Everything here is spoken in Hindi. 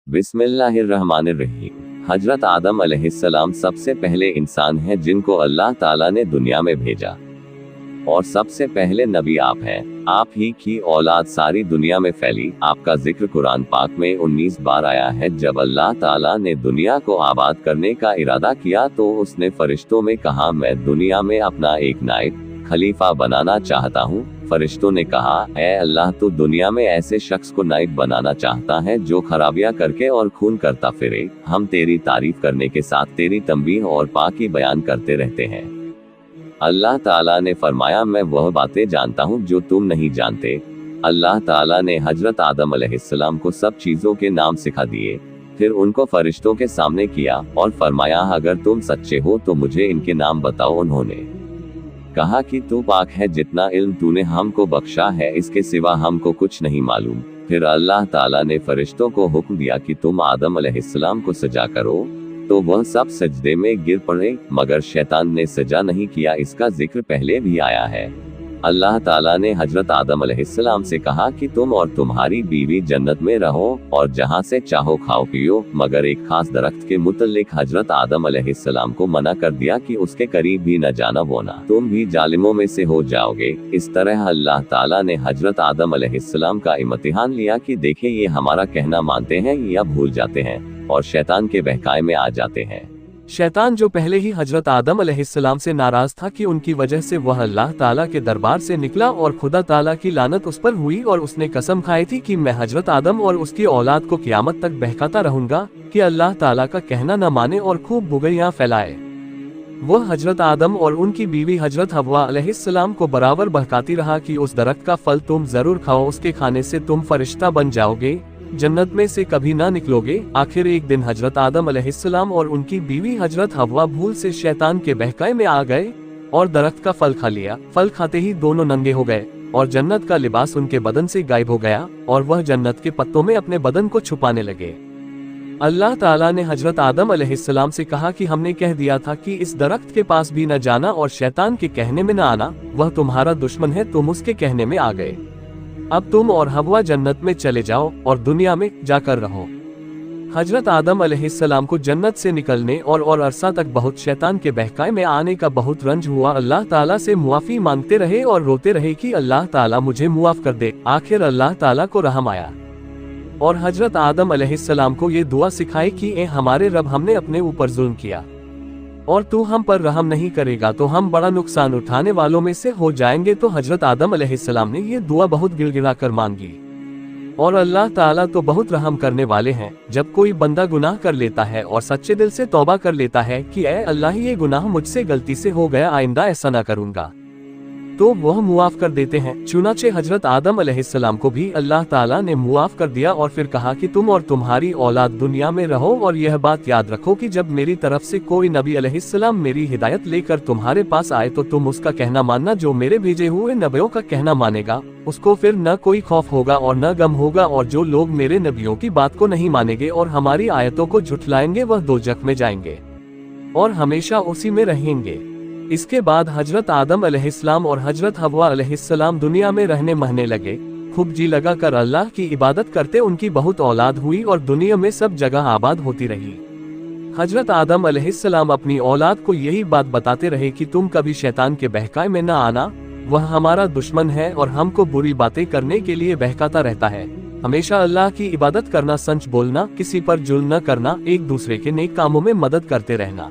बिस्मिल्लाहिर्रहमानिर्रहीम। हजरत आदम अलैहिस्सलाम सबसे पहले इंसान हैं जिनको अल्लाह ताला ने दुनिया में भेजा, और सबसे पहले नबी आप हैं। आप ही की औलाद सारी दुनिया में फैली। आपका जिक्र कुरान पाक में 19 बार आया है। जब अल्लाह ताला ने दुनिया को आबाद करने का इरादा किया तो उसने फरिश्तों में कहा, मैं दुनिया में अपना एक नाइब खलीफा बनाना चाहता हूँ। फरिश्तों ने कहा, ऐ अल्लाह, तो दुनिया में ऐसे शख्स को नाइब बनाना चाहता है जो खराबियां करके और खून करता फिरे। हम तेरी तारीफ करने के साथ तेरी तंबीह और पाकी बयान करते रहते हैं। अल्लाह ताला ने फरमाया, मैं वह बातें जानता हूँ जो तुम नहीं जानते। अल्लाह ताला ने हजरत आदम अलैहिस्सलाम को सब चीजों के नाम सिखा दिए, फिर उनको फरिश्तों के सामने किया और फरमाया, अगर तुम सच्चे हो तो मुझे इनके नाम बताओ। उन्होंने कहा कि तू पाक है, जितना इल्म तूने हमको बख्शा है इसके सिवा हमको कुछ नहीं मालूम। फिर अल्लाह ताला ने फरिश्तों को हुक्म दिया कि तुम आदम अलैहिस्सलाम को सजा करो, तो वह सब सजदे में गिर पड़े, मगर शैतान ने सजा नहीं किया। इसका जिक्र पहले भी आया है। अल्लाह ताला ने हजरत आदम अलैहिस्सलाम से कहा कि तुम और तुम्हारी बीवी जन्नत में रहो और जहां से चाहो खाओ पियो, मगर एक खास दरख्त के मुतल्लिक हजरत आदम अलैहिस्सलाम को मना कर दिया कि उसके करीब भी न जाना, वरना तुम भी जालिमों में से हो जाओगे। इस तरह अल्लाह ताला ने हजरत आदम अलैहिस्सलाम का इम्तिहान लिया कि देखें ये हमारा कहना मानते हैं या भूल जाते हैं और शैतान के बहकाए में आ जाते हैं। शैतान जो पहले ही हजरत आदम अलैहिस्सलाम से नाराज था कि उनकी वजह से वह अल्लाह ताला के दरबार से निकला और खुदा ताला की लानत उस पर हुई, और उसने कसम खाई थी कि मैं हजरत आदम और उसकी औलाद को क़यामत तक बहकाता रहूंगा कि अल्लाह ताला का कहना न माने और खूब बुराइयां फैलाए। वह हजरत आदम और उनकी बीवी हजरत हव्वा अलैहिस्सलाम को बराबर बहकाती रहा कि उस दरख्त का फल तुम जरूर खाओ, उसके खाने से तुम फरिश्ता बन जाओगे, जन्नत में से कभी ना निकलोगे। आखिर एक दिन हजरत आदम अलैहिस्सलाम और उनकी बीवी हजरत हव्वा भूल से शैतान के बहकाए में आ गए और दरख्त का फल खा लिया। फल खाते ही दोनों नंगे हो गए और जन्नत का लिबास उनके बदन से गायब हो गया और वह जन्नत के पत्तों में अपने बदन को छुपाने लगे। अल्लाह ताला ने हजरत आदम अलैहिस्सलाम से कहा कि हमने कह दिया था कि इस दरख्त के पास भी न जाना और शैतान के कहने में न आना, वह तुम्हारा दुश्मन है, तुम उसके कहने में आ गए। अब तुम और हव्वा जन्नत में चले जाओ और दुनिया में जाकर रहो। हजरत आदम अलैहिस्सलाम को जन्नत से निकलने और अरसा तक बहुत शैतान के बहकाए में आने का बहुत रंज हुआ। अल्लाह ताला से मुआफी मांगते रहे और रोते रहे कि अल्लाह ताला मुझे मुआफ कर दे। आखिर अल्लाह ताला को रहम आया और हजरत आदम अलैहिस्सलाम को ये दुआ सिखाई कि ए हमारे रब, हमने अपने ऊपर जुल्म किया और तू हम पर रहम नहीं करेगा तो हम बड़ा नुकसान उठाने वालों में से हो जाएंगे। तो हजरत आदम अलैहिस्सलाम ने ये दुआ बहुत गिड़गिड़ा कर मांगी और अल्लाह ताला तो बहुत रहम करने वाले हैं। जब कोई बंदा गुनाह कर लेता है और सच्चे दिल से तौबा कर लेता है कि ए अल्लाह, ये गुनाह मुझसे गलती से हो गया, आइंदा ऐसा ना करूंगा, तो वह मुआफ कर देते हैं। चुनाचे हजरत आदम अलैहिस्सलाम को भी अल्लाह ताला ने मुआफ कर दिया और फिर कहा कि तुम और तुम्हारी औलाद दुनिया में रहो और यह बात याद रखो कि जब मेरी तरफ से कोई नबी अलैहिस्सलाम मेरी हिदायत लेकर तुम्हारे पास आए तो तुम उसका कहना मानना, जो मेरे भेजे हुए नबियों का कहना मानेगा उसको फिर न कोई खौफ होगा और न गम होगा, और जो लोग मेरे नबियों की बात को नहीं मानेंगे और हमारी आयतों को झुठलाएंगे वह दोजख में जाएंगे और हमेशा उसी में रहेंगे। इसके बाद हजरत आदम अलैहिस्सलाम और हजरत हव्वा अलैहिस्सलाम दुनिया में रहने महने लगे। खूब जी लगा कर अल्लाह की इबादत करते उनकी बहुत औलाद हुई और दुनिया में सब जगह आबाद होती रही। हजरत आदम अलैहिस्सलाम अपनी औलाद को यही बात बताते रहे कि तुम कभी शैतान के बहकाए में न आना, वह हमारा दुश्मन है और हमको बुरी बातें करने के लिए बहकाता रहता है। हमेशा अल्लाह की इबादत करना, सच बोलना, किसी पर जुल्म न करना, एक दूसरे के नेक कामों में मदद करते रहना।